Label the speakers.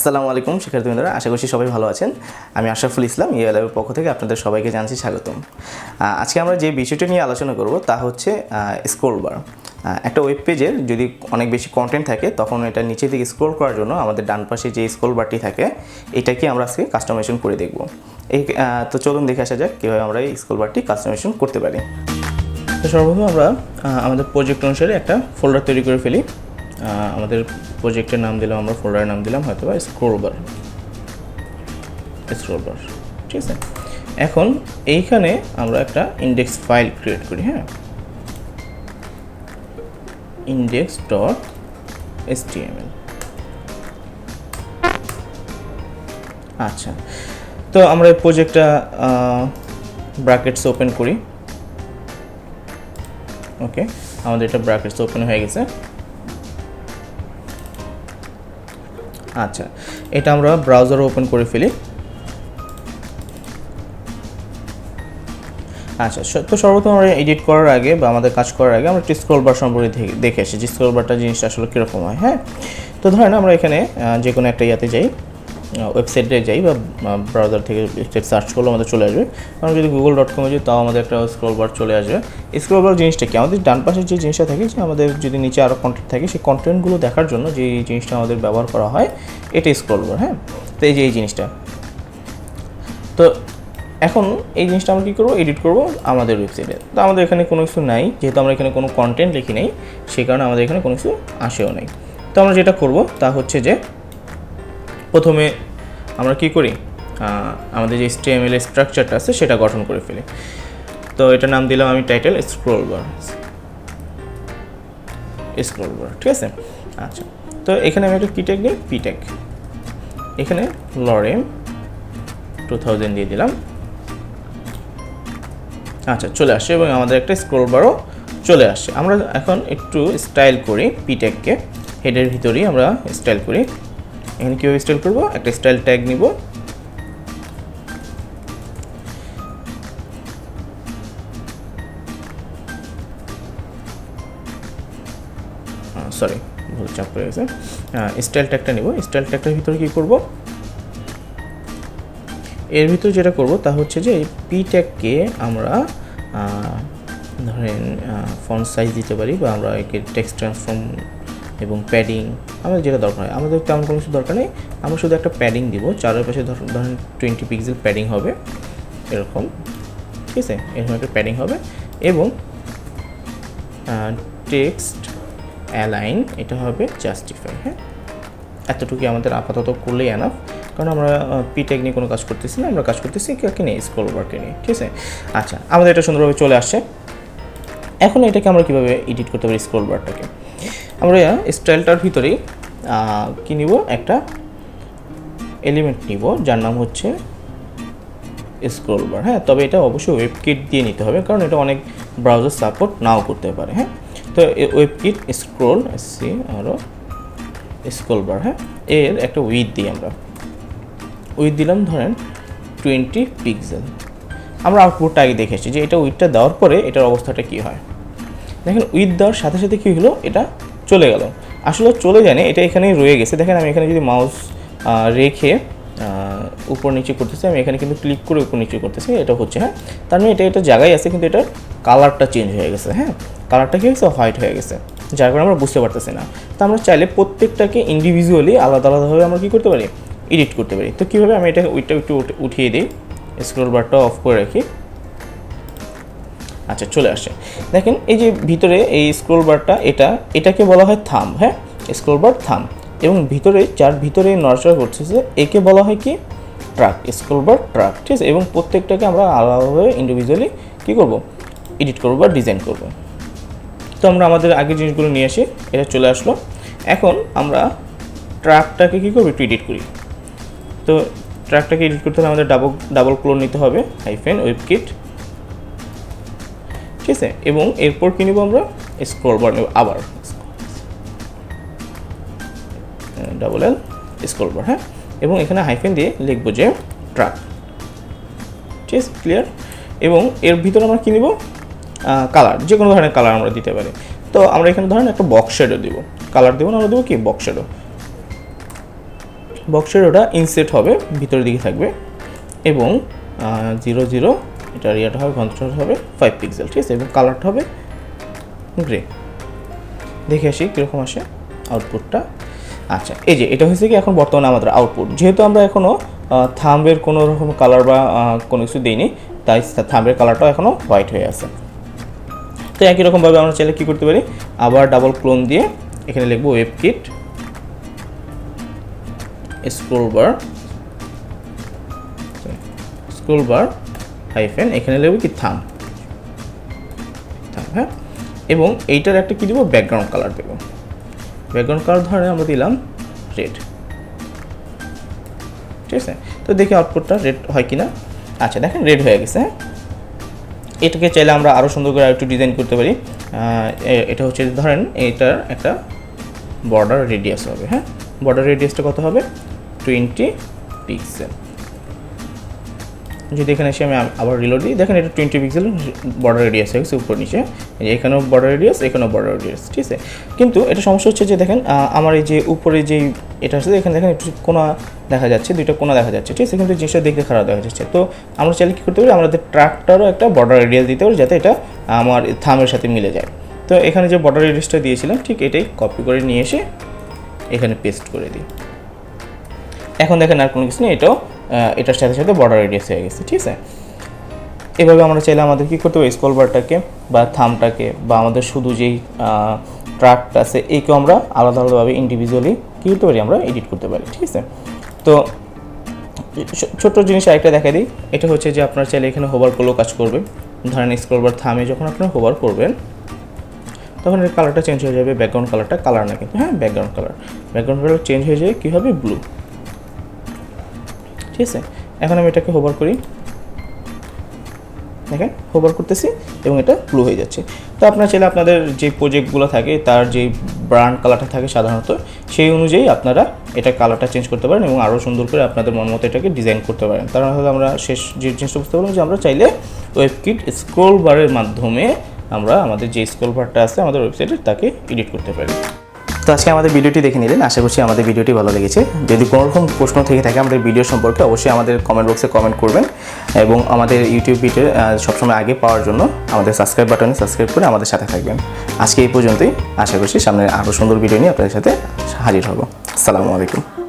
Speaker 1: আসসালামু আলাইকুম শিক্ষার্থীবৃন্দরা, আশা করছি সবাই ভালো আছেন। আমি আশরাফুল ইসলাম ইএলএর পক্ষ থেকে আপনাদের সবাইকে জানাচ্ছি স্বাগতম। আজকে আমরা যে বিষয়টি নিয়ে আলোচনা করব তা হচ্ছে স্ক্রোলবার। একটা ওয়েব পেজের যদি অনেক বেশি কন্টেন্ট থাকে তখন এটা নিচে দিকে স্ক্রোল করার জন্য আমাদের ডান পাশে যে স্ক্রোলবারটি থাকে এটাকে আমরা আজকে কাস্টমাইজেশন করে দেখব। তো চলুন দেখে আসা যাক কীভাবে আমরা এই স্ক্রোলবারটি কাস্টমাইজেশন করতে পারি। তো সর্বপ্রথম আমরা আমাদের প্রজেক্ট অনুসারে একটা ফোল্ডার তৈরি করে ফেলি। আমাদের প্রজেক্টের নাম দিলাম, আমরা ফোল্ডারের নাম দিলাম হয়তো বা স্ক্রোলবার, ঠিক আছে। এখন এইখানে আমরা একটা ইন্ডেক্স ফাইল ক্রিয়েট করি, হ্যাঁ, index.html। আচ্ছা, তো আমরা এই প্রজেক্টটা ব্র্যাকেটস ওপেন করি। ওকে, আমাদের এটা ব্র্যাকেটস ওপেন হয়ে গেছে। আচ্ছা, এটা আমরা ব্রাউজারে ওপেন করে ফেলি। আচ্ছা, তো সর্বপ্রথম আমরা এডিট করার আগে বা আমাদের কাজ করার আগে আমরা একটু স্ক্রোলবার সম্পর্কে দেখে আসি যে স্ক্রোলবারটা জিনিসটা আসলে কীরকম হয়। হ্যাঁ, তো ধরেন আমরা এখানে যে কোনো একটা ইয়াতে যাই, ওয়েবসাইটে যাই বা ব্রাউজার থেকে ওয়েবসাইট সার্চ করলে আমাদের চলে আসবে। আমরা যদি google.com যাই তাও আমাদের একটা স্ক্রোলবার চলে আসবে। স্ক্রোলবার জিনিসটা কি, আমাদের ডান পাশে যে জিনিসটা থাকে, যে আমাদের যদি নিচে আরও কন্টেন্ট থাকে সেই কন্টেন্টগুলো দেখার জন্য যে জিনিসটা আমাদের ব্যবহার করা হয় এটাই স্ক্রোলবার। হ্যাঁ, তো এই যে এই জিনিসটা, তো এখন এই জিনিসটা আমরা কী করবো, এডিট করবো আমাদের ওয়েবসাইটে। তো আমাদের এখানে কোনো কিছু নাই, যেহেতু আমরা এখানে কোনো কন্টেন্ট লিখি নেই, সেই কারণে আমাদের এখানে কোনো কিছু আসেও নেই। তো আমরা যেটা করব তা হচ্ছে যে প্রথমে আমরা কি করি, আমাদের যে HTML স্ট্রাকচারটা আছে সেটা গঠন করে ফেলি। তো এটা নাম দিলাম আমি টাইটেল স্ক্রোলবার, ঠিক আছে। আচ্ছা, তো এখানে আমি একটা কি ট্যাগ দিই, পি ট্যাগ। এখানে লরেম 2000 দিয়ে দিলাম। আচ্ছা, চলে আসছে এবং আমাদের একটা স্ক্রোলবারও চলে আসছে। আমরা এখন একটু স্টাইল করি পি ট্যাগকে, হেডের ভিতরেই আমরা স্টাইল করি। এখানে কীভাবে স্টাইল করব, একটা স্টাইল ট্যাগ নিব, সরি ভুল চাপ পড়ে গেছে। স্টাইল ট্যাগটা নিব। স্টাইল ট্যাগটার ভিতরে কী করব, এর ভিতরে যেটা করব তা হচ্ছে যে এই পি ট্যাগকে আমরা ধরেন ফন্ট সাইজ দিতে পারি, বা আমরা একে টেক্সট ট্রান্সফর্ম এবং প্যাডিং আমাদের যেটা দরকার হয়। আমাদের তেমন কোনো কিছু দরকার নেই, আমরা শুধু একটা প্যাডিং দিব। চারপাশে ধরেন 20 পিক্সেল প্যাডিং হবে এরকম, ঠিক আছে, এরকম একটা প্যাডিং হবে। এবং টেক্সট অ্যালাইন এটা হবে জাস্টিফাই। হ্যাঁ, এতটুকু আমাদের আপাতত করলেই এনাফ, কারণ আমরা পি ট্যাগ নিয়ে কোনো কাজ করতেছি না, আমরা কাজ করতেছি কাকে নিয়ে, স্ক্রোলবারকে নিয়ে, ঠিক আছে। আচ্ছা, আমাদের এটা সুন্দরভাবে চলে আসছে। এখন এটাকে আমরা কীভাবে এডিট করতে পারি স্ক্রোলবারটাকে, আমরা স্টাইলটার ভিতরেই কী নিব, একটা এলিমেন্ট নিব যার নাম হচ্ছে স্ক্রোলবার। হ্যাঁ, তবে এটা অবশ্যই ওয়েবকিট দিয়ে নিতে হবে, কারণ এটা অনেক ব্রাউজার সাপোর্ট নাও করতে পারে। হ্যাঁ, তো ওয়েবকিট স্ক্রোলবার, হ্যাঁ, এর একটা উইথ দিই, আমরা উইথ দিলাম ধরেন 20 পিক্সেল। আমরা আউটপুটটা আগে দেখেছি যে এটা উইথটা দেওয়ার পরে এটার অবস্থাটা কী হয়। দেখেন উইথ দেওয়ার সাথে সাথে কী হলো, এটা চলে গেল। আসলে চলে যায়নি, এটা এখানেই রয়ে গেছে। দেখেন আমি এখানে যদি মাউস রেখে উপর নিচে করতেছি, আমি এখানে কিন্তু ক্লিক করে উপর নিচে করতেছি, এটা হচ্ছে, হ্যাঁ, তার মানে এটা জায়গায় আছে, কিন্তু এটার কালারটা চেঞ্জ হয়ে গেছে। হ্যাঁ, কালারটা কী হয়েছে, হোয়াইট হয়ে গেছে, যার কারণে আমরা বুঝতে পারতেছি না। তো আমরা চাইলে প্রত্যেকটাকে ইন্ডিভিজুয়ালি আলাদা আলাদাভাবে আমরা কী করতে পারি, এডিট করতে পারি। তো কীভাবে, আমি এটা উইথটা একটু উঠিয়ে দিই, স্ক্রোলবারটা অফ করে রাখি। আচ্ছা, চলে আসে। দেখেন এই যে ভিতরে এই স্ক্রোলবারটা, এটাকে বলা হয় থাম্ব। হ্যাঁ, স্ক্রোলবার থাম্ব। এবং ভিতরে যার ভিতরে নড়াচড়া করতেছে একে বলা হয় কি, ট্র্যাক, স্ক্রোলবার ট্র্যাক, ঠিক আছে। এবং প্রত্যেকটাকে আমরা আলাদাভাবে ইন্ডিভিজুয়ালি কী করব, এডিট করব বা ডিজাইন করব। তো আমরা আমাদের আগের জিনিসগুলো নিয়ে আসি, এটা চলে আসলো। এখন আমরা ট্র্যাকটাকে কী করব, একটু এডিট করি। তো ট্র্যাকটাকে এডিট করতে হলে আমাদের ডাবল ক্লোন নিতে হবে, -ওয়েবকিট, ঠিক আছে। এবং এরপর কী নেব, আমরা স্ক্রোলবার নেব, আবার $L স্ক্রোলবার। হ্যাঁ, এবং এখানে হাইফেন দিয়ে লিখবো যে ট্র্যাক, ঠিক আছে, ক্লিয়ার। এবং এর ভিতরে আমরা কী নেব, কালার, যে কোনো ধরনের কালার আমরা দিতে পারি। তো আমরা এখানে ধরেন একটা বক্স শ্যাডো দেবো, কালার দেবো না, আমরা দেবো কি, বক্স শ্যাডো। বক্সের ওটা ইনসেট হবে, ভিতরের দিকে থাকবে এবং 00 এটার ইয়াটা হবে, ঘনত্বটা হবে 5 পিক্সেল, ঠিক আছে, এবং কালারটা হবে গ্রে। দেখে আসি কীরকম আসে আউটপুটটা। আচ্ছা, এই যে এটা হচ্ছে কি এখন বর্তমানে আমাদের আউটপুট, যেহেতু আমরা এখনও থাম্বের কোনো রকম কালার বা কোনো কিছু দিইনি, তাই থাম্বের কালারটাও এখনও হোয়াইট হয়ে আছে। তো একই রকমভাবে আমরা চাইলে কী করতে পারি, আবার ডাবল ক্লোন দিয়ে এখানে লিখবো ওয়েবকিট স্ক্রোলবার হাইফেন, এখানে লিখবো কি থাম, হ্যাঁ, এবং এইটার একটা কী দিব, ব্যাকগ্রাউন্ড কালার দেবো। ব্যাকগ্রাউন্ড কালার ধরে আমরা দিলাম রেড, ঠিক আছে। তো দেখি আউটপুটটা রেড হয় কি না। আচ্ছা, দেখেন রেড হয়ে গেছে। হ্যাঁ, এটাকে চাইলে আমরা আরও সুন্দর করে একটু ডিজাইন করতে পারি। এটা হচ্ছে ধরেন এইটার একটা বর্ডার রেডিয়াস হবে। হ্যাঁ, বর্ডার রেডিয়াসটা কত হবে, 20 পিক্সেল। যদি এখানে এসে আমি আবার রিলোড দিই, দেখেন এটা 20 পিক্সেল বর্ডার রেডিয়াস হয়ে গেছে উপর নিচে, এখানেও বর্ডার রেডিয়াস, এখানেও বর্ডার রেডিয়াস, ঠিক আছে। কিন্তু এটা সমস্যা হচ্ছে যে দেখেন আমার এই যে উপরে যেই এটা আছে, এখানে দেখেন একটু কোনা দেখা যাচ্ছে, দুইটা কোনা দেখা যাচ্ছে, ঠিক আছে, কিন্তু জিনিসটা দেখতে খারাপ দেখা যাচ্ছে। তো আমরা চাইলে কী করতে পারি, আমাদের ট্র্যাকটারও একটা বর্ডার রেডিয়াস দিতে পারি, যাতে এটা আমার থামের সাথে মিলে যায়। তো এখানে যে বর্ডার রেডিয়াসটা দিয়েছিলাম, ঠিক এটাই কপি করে নিয়ে এসে এখানে পেস্ট করে দিই। এখন দেখেন আর কোনো কিছু নেই, এটার সাথে সাথে বর্ডার রেডিয়াস হয়ে গেছে, ঠিক আছে। এভাবে আমরা চাইলে আমাদের কী করতে পারি, স্ক্রলবারটাকে বা থামটাকে বা আমাদের শুধু যেই ট্র্যাকটা আছে এইকেও আমরা আলাদা আলাদাভাবে ইন্ডিভিজুয়ালি কী করতে পারি, আমরা এডিট করতে পারি, ঠিক আছে। তো ছোট্ট জিনিস আরেকটা দেখা দিই, এটা হচ্ছে যে আপনার চাইলে এখানে হোভার করলেও কাজ করবে। ধরেন স্ক্রলবার থামে যখন আপনারা হোভার করবেন, তখন এর কালারটা চেঞ্জ হয়ে যাবে, ব্যাকগ্রাউন্ড কালারটা, কালার না কিন্তু, হ্যাঁ, ব্যাকগ্রাউন্ড কালার চেঞ্জ হয়ে যায়, কী হবে, ব্লু, ঠিক আছে। এখন আমি এটাকে হোভার করি, দেখেন হোভার করতেছি এবং এটা ব্লু হয়ে যাচ্ছে। তো আপনারা চাইলে আপনাদের যে প্রজেক্টগুলো থাকে তার যে ব্র্যান্ড কালারটা থাকে সাধারণত, সেই অনুযায়ী আপনারা এটা কালারটা চেঞ্জ করতে পারেন এবং আরও সুন্দর করে আপনাদের মন মতো এটাকে ডিজাইন করতে পারেন। তার হয়তো আমরা শেষ যে জিনিসটা বুঝতে পারলাম যে আমরা চাইলে ওয়েবকিট স্ক্রোলবারের মাধ্যমে আমরা আমাদের যে স্ক্রোলবারটা আছে আমাদের ওয়েবসাইটে তাকে এডিট করতে পারি। তো আজকে আমাদের ভিডিওটি দেখে নিলেন, আশা করছি আমাদের ভিডিওটি ভালো লেগেছে। যদি কোনো রকম প্রশ্ন থেকে থাকে আমাদের ভিডিও সম্পর্কে, অবশ্যই আমাদের কমেন্ট বক্সে কমেন্ট করবেন এবং আমাদের ইউটিউব ভিডিও সবসময় আগে পাওয়ার জন্য আমাদের সাবস্ক্রাইব বাটনে সাবস্ক্রাইব করে আমাদের সাথে থাকবেন। আজকে এই পর্যন্তই, আশা করছি সামনে আরও সুন্দর ভিডিও নিয়ে আপনাদের সাথে হাজির হব। আসসালামু আলাইকুম।